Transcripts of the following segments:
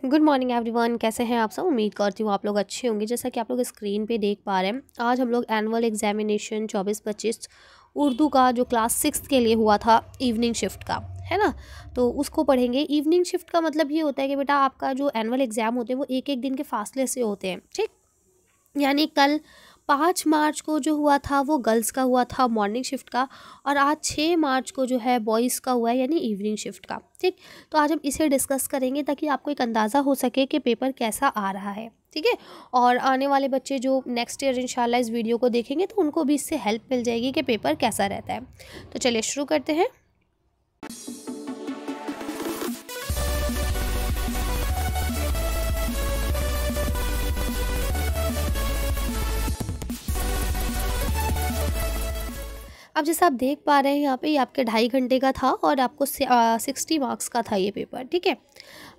Good morning everyone. कैसे हैं आप सब? उम्मीद करती हूँ आप लोग अच्छे होंगे। जैसा कि आप लोग स्क्रीन पे देख पा रहे हैं, आज हम लोग एनुअल एग्जामिनेशन 24-25 उर्दू का जो क्लास 6 के लिए हुआ था इवनिंग शिफ्ट का, है ना, तो उसको पढ़ेंगे। इवनिंग शिफ्ट का मतलब ये होता है कि बेटा आपका जो एनुअल एग्ज़ाम होते हैं वो एक एक दिन के फासले से होते हैं, ठीक। यानी कल 5 मार्च को जो हुआ था वो गर्ल्स का हुआ था मॉर्निंग शिफ्ट का, और आज 6 मार्च को जो है बॉयज़ का हुआ है यानी इवनिंग शिफ्ट का, ठीक। तो आज हम इसे डिस्कस करेंगे ताकि आपको एक अंदाज़ा हो सके कि पेपर कैसा आ रहा है, ठीक है। और आने वाले बच्चे जो नेक्स्ट ईयर इंशाल्लाह इस वीडियो को देखेंगे तो उनको भी इससे हेल्प मिल जाएगी कि पेपर कैसा रहता है। तो चलिए शुरू करते हैं। अब जैसे आप देख पा रहे हैं यहाँ पे ये आपके 2.5 घंटे का था और आपको 60 मार्क्स का था ये पेपर, ठीक है।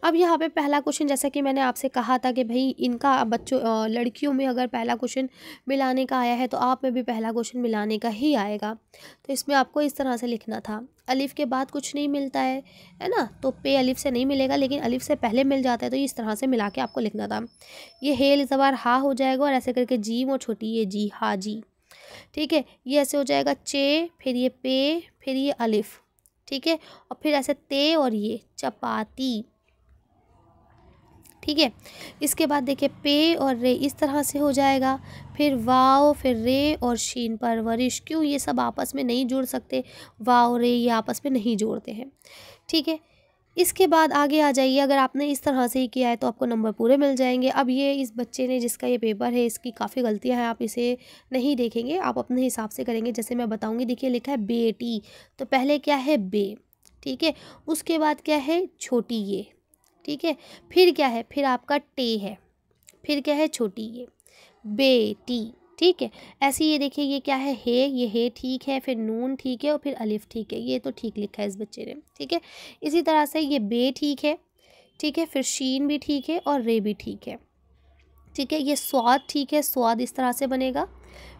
अब यहाँ पे पहला क्वेश्चन, जैसा कि मैंने आपसे कहा था कि भाई इनका बच्चों लड़कियों में अगर पहला क्वेश्चन मिलाने का आया है तो आप में भी पहला क्वेश्चन मिलाने का ही आएगा। तो इसमें आपको इस तरह से लिखना था, अलिफ के बाद कुछ नहीं मिलता है ना, तो पे अलिफ से नहीं मिलेगा, लेकिन अलिफ से पहले मिल जाता है तो इस तरह से मिला के आपको लिखना था। ये हेल ज़बर हा हो जाएगा और ऐसे करके जीम और छोटी ये जी, हा जी, ठीक है। ये ऐसे हो जाएगा चे, फिर ये पे, फिर ये अलिफ, ठीक है, और फिर ऐसे ते और ये चपाती, ठीक है। इसके बाद देखिए पे और रे इस तरह से हो जाएगा, फिर वाव, फिर रे और शीन परवरिश। क्यों ये सब आपस में नहीं जुड़ सकते, वाव रे ये आपस में नहीं जोड़ते हैं, ठीक है। इसके बाद आगे आ जाइए, अगर आपने इस तरह से ही किया है तो आपको नंबर पूरे मिल जाएंगे। अब ये इस बच्चे ने जिसका ये पेपर है इसकी काफ़ी गलतियां हैं, आप इसे नहीं देखेंगे, आप अपने हिसाब से करेंगे जैसे मैं बताऊंगी। देखिए लिखा है बेटी, तो पहले क्या है बे, ठीक है, उसके बाद क्या है छोटी ये, ठीक है, फिर क्या है, फिर आपका टे है, फिर क्या है छोटी ये बेटी, ठीक है। ऐसे ये देखिए ये क्या है हे, ये हे ठीक है, फिर नून ठीक है और फिर अलिफ ठीक है, ये तो ठीक लिखा है इस बच्चे ने, ठीक है। इसी तरह से ये बे ठीक है, ठीक है, फिर शीन भी ठीक है और रे भी ठीक है, ठीक है। ये स्वाद ठीक है, स्वाद इस तरह से बनेगा,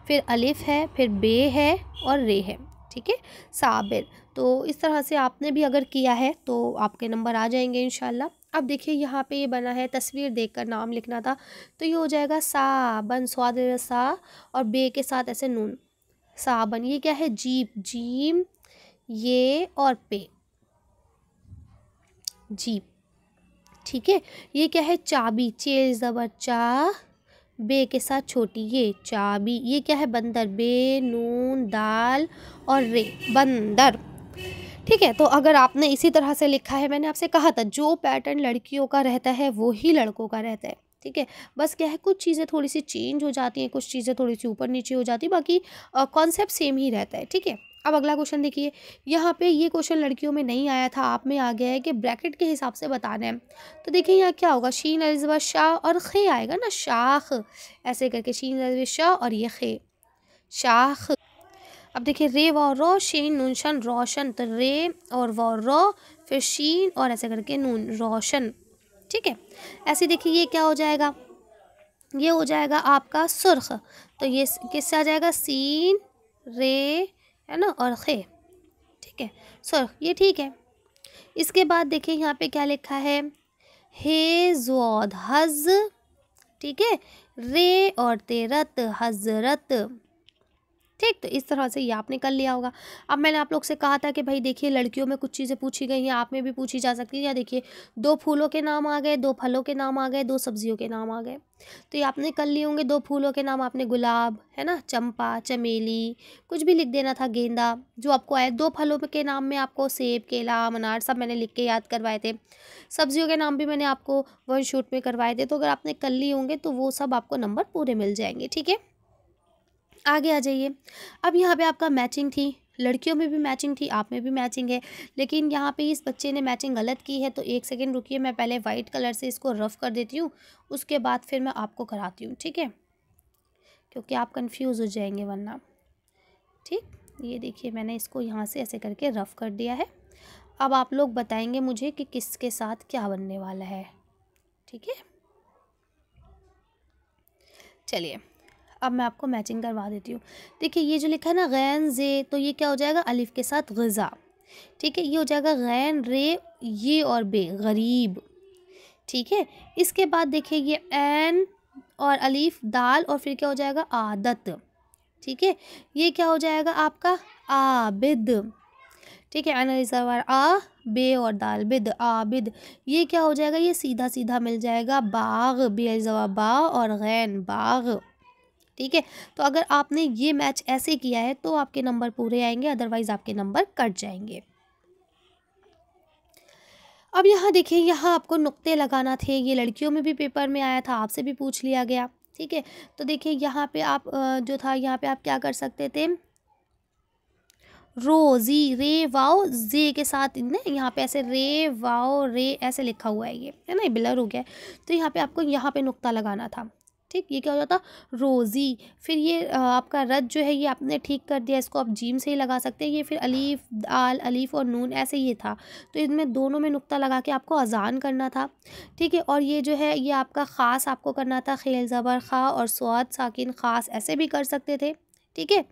फिर अलिफ है, फिर बे है और रे है, ठीक है, साबिर। तो इस तरह से आपने भी अगर किया है तो आपके नंबर आ जाएंगे इंशाल्लाह। अब देखिए यहाँ पे ये बना है तस्वीर देखकर नाम लिखना था, तो ये हो जाएगा साबन, स्वाद सा और बे के साथ ऐसे नून, साबन। ये क्या है जीप, जीम ये और पे, जीप, ठीक है। ये क्या है चाबी, चे ज़बर चा, बे के साथ छोटी ये चाबी। ये क्या है बंदर, बे नून दाल और रे बंदर, ठीक है। तो अगर आपने इसी तरह से लिखा है, मैंने आपसे कहा था जो पैटर्न लड़कियों का रहता है वो ही लड़कों का रहता है, ठीक है। बस क्या है कुछ चीज़ें थोड़ी सी चेंज हो जाती हैं, कुछ चीज़ें थोड़ी सी ऊपर नीचे हो जाती है, बाकी कॉन्सेप्ट सेम ही रहता है, ठीक है। अब अगला क्वेश्चन देखिए, यहाँ पे ये क्वेश्चन लड़कियों में नहीं आया था, आप में आ गया है कि ब्रैकेट के हिसाब से बताना है। तो देखिए यहाँ क्या होगा, शीन अलिज़ शाह और खे आएगा ना, शाख, ऐसे करके शीन अलिज़ शाह और ये खे शाख। अब देखिए रे व रो शीन नून शन रोशन, तो रे और व रो फिर शीन और ऐसे करके नून रोशन, ठीक है। ऐसे देखिए ये क्या हो जाएगा, ये हो जाएगा आपका सुर्ख, तो ये किससे आ जाएगा, सीन रे है ना और खे, ठीक है, सुर्ख, ये ठीक है। इसके बाद देखिए यहाँ पे क्या लिखा है, हे ज़ोद हज, ठीक है, रे और तेरत हजरत, ठीक। तो इस तरह से ये आपने कर लिया होगा। अब मैंने आप लोग से कहा था कि भाई देखिए लड़कियों में कुछ चीज़ें पूछी गई हैं, आप में भी पूछी जा सकती है। या देखिए 2 फूलों के नाम आ गए, 2 फलों के नाम आ गए, 2 सब्जियों के नाम आ गए, तो ये आपने कर लिए होंगे। 2 फूलों के नाम आपने गुलाब है ना, चंपा, चमेली, कुछ भी लिख देना था, गेंदा, जो आपको आए। 2 फलों के नाम में आपको सेब, केला, अनार सब मैंने लिख के याद करवाए थे। सब्जियों के नाम भी मैंने आपको 1 शूट में करवाए थे। तो अगर आपने कर लिए होंगे तो वो सब आपको नंबर पूरे मिल जाएंगे, ठीक है। आगे आ जाइए। अब यहाँ पे आपका मैचिंग थी, लड़कियों में भी मैचिंग थी, आप में भी मैचिंग है, लेकिन यहाँ पे इस बच्चे ने मैचिंग गलत की है। तो 1 सेकेंड रुकिए, मैं पहले वाइट कलर से इसको रफ़ कर देती हूँ, उसके बाद फिर मैं आपको कराती हूँ, ठीक है, क्योंकि आप कंफ्यूज हो जाएंगे वरना, ठीक। ये देखिए मैंने इसको यहाँ से ऐसे करके रफ़ कर दिया है। अब आप लोग बताएंगे मुझे कि किसके साथ क्या बनने वाला है, ठीक है। चलिए अब मैं आपको मैचिंग करवा देती हूँ। देखिए ये जो लिखा है ना गैन जे, तो ये क्या हो जाएगा, अलिफ के साथ गज़ा, ठीक है। ये हो जाएगा गैन रे ये और बे, गरीब, ठीक है। इसके बाद देखिए ये ऐन और अलीफ दाल और फिर क्या हो जाएगा आदत। ठीक है, ये क्या हो जाएगा आपका आबिद। ठीक है, ऐन अलीफ ज़बर आ, बे और दाल बिद, आबिद। ये क्या हो जाएगा, ये सीधा सीधा मिल जाएगा बाग, बे ज़बर बा और गैन बाग। ठीक है, तो अगर आपने ये मैच ऐसे किया है तो आपके नंबर पूरे आएंगे, अदरवाइज आपके नंबर कट जाएंगे। अब यहाँ देखिए, यहाँ आपको नुक्ते लगाना थे। ये लड़कियों में भी पेपर में आया था, आपसे भी पूछ लिया गया। ठीक है, तो देखिए यहाँ पे आप जो था यहाँ पे आप क्या कर सकते थे, रोजी रे वाओ जे के साथ इनने यहाँ पे ऐसे रे वाओ रे ऐसे लिखा हुआ है, ये है ना, ये ब्लर हो गया है। तो यहाँ पे आपको यहाँ पे नुक्ता लगाना था। ठीक, ये क्या हो जाता रोज़ी। फिर ये आपका रद जो है ये आपने ठीक कर दिया, इसको आप जीम से ही लगा सकते हैं। ये फिर अलीफ आल अलीफ और नून ऐसे ये था, तो इनमें दोनों में नुक्ता लगा के आपको अजान करना था। ठीक है, और ये जो है ये आपका ख़ास आपको करना था, खेल ज़बर खा और स्वाद साकिन ख़ास ऐसे भी कर सकते थे। ठीक है,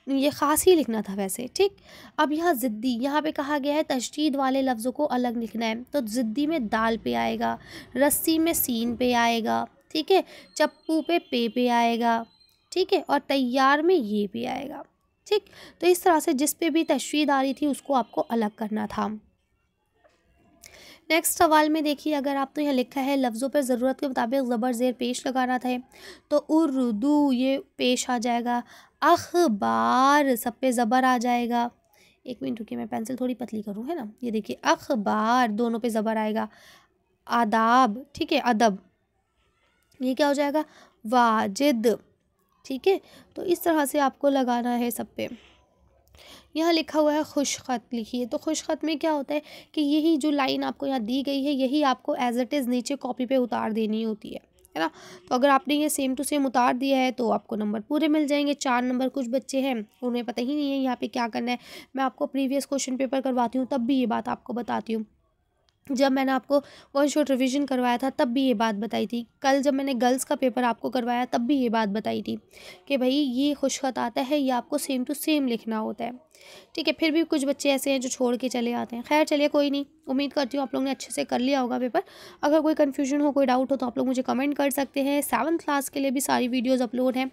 ये ख़ास ही लिखना था वैसे। ठीक, अब यहाँ ज़िद्दी, यहाँ पे कहा गया है तशदीद वाले लफ्ज़ों को अलग लिखना है, तो ज़िद्दी में दाल पे आएगा, रस्सी में सीन पे आएगा। ठीक है, चप्पू पे आएगा। ठीक है, और तैयार में ये पे आएगा। ठीक, तो इस तरह से जिस पे भी तशदीद आ रही थी उसको आपको अलग करना था। नेक्स्ट सवाल में देखिए, अगर आप तो यहाँ लिखा है लफ्ज़ों पर ज़रूरत के मुताबिक ज़बर ज़ेर पेश लगाना था, तो उर्दू ये पेश आ जाएगा। अखबार सब पे ज़बर आ जाएगा। एक मिनट रुकिए, मैं पेंसिल थोड़ी पतली करूँ, है ना। ये देखिए अखबार दोनों पे ज़बर आएगा। आदाब, ठीक है, अदब, ये क्या हो जाएगा वाजिद। ठीक है, तो इस तरह से आपको लगाना है सब पे। यहाँ लिखा हुआ है खुशखत लिखिए, तो खुशखत में क्या होता है कि यही जो लाइन आपको यहाँ दी गई है यही आपको एज इट इज़ नीचे कॉपी पे उतार देनी होती है ना। तो अगर आपने ये सेम टू सेम उतार दिया है तो आपको नंबर पूरे मिल जाएंगे। 4 नंबर कुछ बच्चे हैं उन्हें पता ही नहीं है यहाँ पे क्या करना है। मैं आपको प्रीवियस क्वेश्चन पेपर करवाती हूँ तब भी ये बात आपको बताती हूँ। जब मैंने आपको वन शॉट रिवीजन करवाया था तब भी ये बात बताई थी। कल जब मैंने गर्ल्स का पेपर आपको करवाया तब भी ये बात बताई थी कि भाई ये खुशखत आता है, ये आपको सेम टू सेम लिखना होता है। ठीक है, फिर भी कुछ बच्चे ऐसे हैं जो छोड़ के चले आते हैं। खैर चलिए कोई नहीं, उम्मीद करती हूँ आप लोगों ने अच्छे से कर लिया होगा पेपर। अगर कोई कन्फ्यूजन हो, कोई डाउट हो तो आप लोग मुझे कमेंट कर सकते हैं। 7th क्लास के लिए भी सारी वीडियोज़ अपलोड हैं।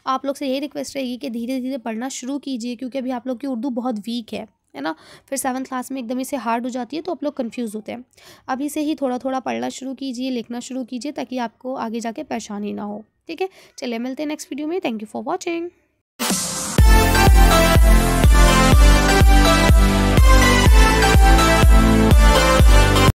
आप लोग से यही रिक्वेस्ट रहेगी कि धीरे धीरे पढ़ना शुरू कीजिए, क्योंकि अभी आप लोग की उर्दू बहुत वीक है ना। फिर 7th क्लास में एकदम से हार्ड हो जाती है तो आप लोग कंफ्यूज होते हैं। अभी से ही थोड़ा थोड़ा पढ़ना शुरू कीजिए, लिखना शुरू कीजिए, ताकि आपको आगे जाके परेशानी ना हो। ठीक है, चलिए मिलते हैं नेक्स्ट वीडियो में। Thank you for watching.